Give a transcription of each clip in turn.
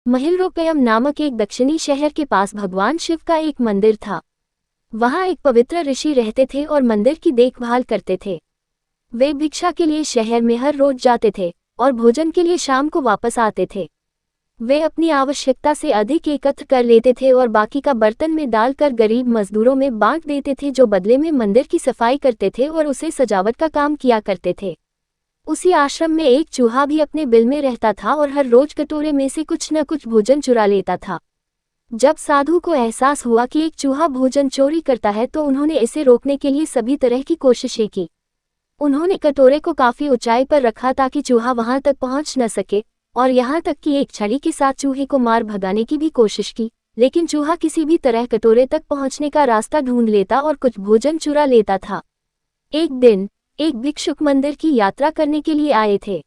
महिलरोपयम नामक एक दक्षिणी शहर के पास भगवान शिव का एक मंदिर था। वहां एक पवित्र ऋषि रहते थे और मंदिर की देखभाल करते थे। वे भिक्षा के लिए शहर में हर रोज जाते थे और भोजन के लिए शाम को वापस आते थे। वे अपनी आवश्यकता से अधिक एकत्र कर लेते थे और बाकी का बर्तन में डालकर गरीब मजदूरों में बांट देते थे, जो बदले में मंदिर की सफाई करते थे और उसे सजावट का काम किया करते थे। उसी आश्रम में एक चूहा भी अपने बिल में रहता था और हर रोज कटोरे में से कुछ न कुछ भोजन चुरा लेता था। जब साधु को एहसास हुआ कि एक चूहा भोजन चोरी करता है तो उन्होंने इसे रोकने के लिए सभी तरह की कोशिशें की। उन्होंने कटोरे को काफी ऊंचाई पर रखा ताकि चूहा वहां तक पहुंच न सके, और यहाँ तक कि एक छड़ी के साथ चूहे को मार भगाने की भी कोशिश की, लेकिन चूहा किसी भी तरह कटोरे तक पहुंचने का रास्ता ढूंढ लेता और कुछ भोजन चुरा लेता था। एक दिन एक भिक्षुक मंदिर की यात्रा करने के लिए आए थे,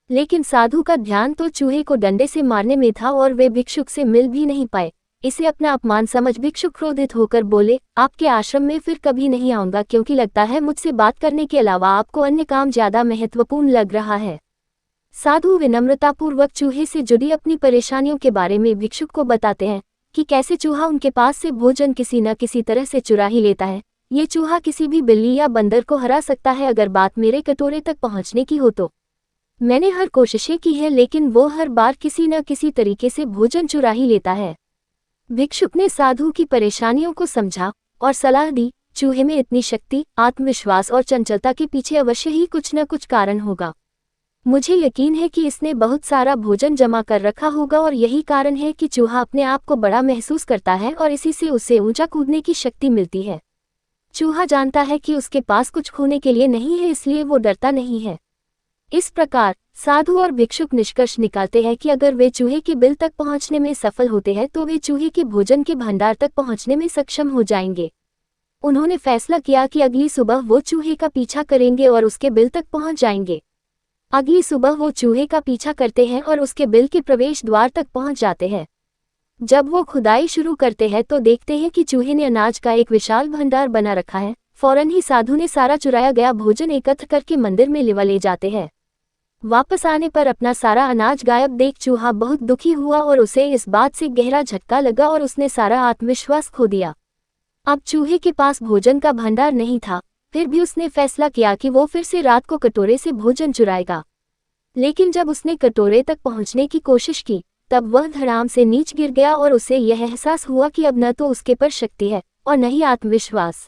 लेकिन साधु का ध्यान तो चूहे को डंडे से मारने में था और वे भिक्षुक से मिल भी नहीं पाए। इसे अपना अपमान समझ भिक्षुक क्रोधित होकर बोले, आपके आश्रम में फिर कभी नहीं आऊंगा, क्योंकि लगता है मुझसे बात करने के अलावा आपको अन्य काम ज्यादा महत्वपूर्ण लग रहा है। साधु विनम्रतापूर्वक चूहे से जुड़ी अपनी परेशानियों के बारे में भिक्षुक को बताते हैं कि कैसे चूहा उनके पास से भोजन किसी न किसी तरह से चुरा ही लेता है। ये चूहा किसी भी बिल्ली या बंदर को हरा सकता है अगर बात मेरे कटोरे तक पहुंचने की हो तो। मैंने हर कोशिशें की है, लेकिन वो हर बार किसी न किसी तरीके से भोजन चुरा ही लेता है। भिक्षुक ने साधु की परेशानियों को समझा और सलाह दी, चूहे में इतनी शक्ति, आत्मविश्वास और चंचलता के पीछे अवश्य ही कुछ न कुछ कारण होगा। मुझे यकीन है कि इसने बहुत सारा भोजन जमा कर रखा होगा और यही कारण है कि चूहा अपने आप को बड़ा महसूस करता है और इसी से उसे ऊंचा कूदने की शक्ति मिलती है। चूहा जानता है कि उसके पास कुछ खोने के लिए नहीं है, इसलिए वो डरता नहीं है। इस प्रकार साधु और भिक्षुक निष्कर्ष निकालते हैं कि अगर वे चूहे के बिल तक पहुंचने में सफल होते हैं तो वे चूहे के भोजन के भंडार तक पहुंचने में सक्षम हो जाएंगे। उन्होंने फैसला किया कि अगली सुबह वो चूहे का पीछा करेंगे और उसके बिल तक पहुंच जाएंगे। अगली सुबह वो चूहे का पीछा करते हैं और उसके बिल के प्रवेश द्वार तक पहुंच जाते हैं। जब वो खुदाई शुरू करते हैं तो देखते हैं कि चूहे ने अनाज का एक विशाल भंडार बना रखा है। फौरन ही साधु ने सारा चुराया गया भोजन एकत्र करके मंदिर में ले जाते हैं। वापस आने पर अपना सारा अनाज गायब देख चूहा बहुत दुखी हुआ और उसे इस बात से गहरा झटका लगा और उसने सारा आत्मविश्वास खो दिया। अब चूहे के पास भोजन का भंडार नहीं था, फिर भी उसने फैसला किया कि वो फिर से रात को कटोरे से भोजन चुराएगा। लेकिन जब उसने कटोरे तक पहुंचने की कोशिश की तब वह धड़ाम से नीचे गिर गया और उसे यह एहसास हुआ कि अब न तो उसके पर शक्ति है और न ही आत्मविश्वास।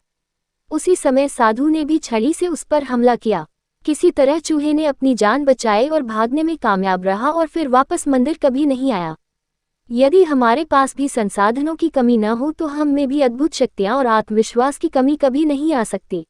उसी समय साधु ने भी छड़ी से उस पर हमला किया। किसी तरह चूहे ने अपनी जान बचाई और भागने में कामयाब रहा और फिर वापस मंदिर कभी नहीं आया। यदि हमारे पास भी संसाधनों की कमी न हो तो हम में भी अद्भुत शक्तियां और आत्मविश्वास की कमी कभी नहीं आ सकती।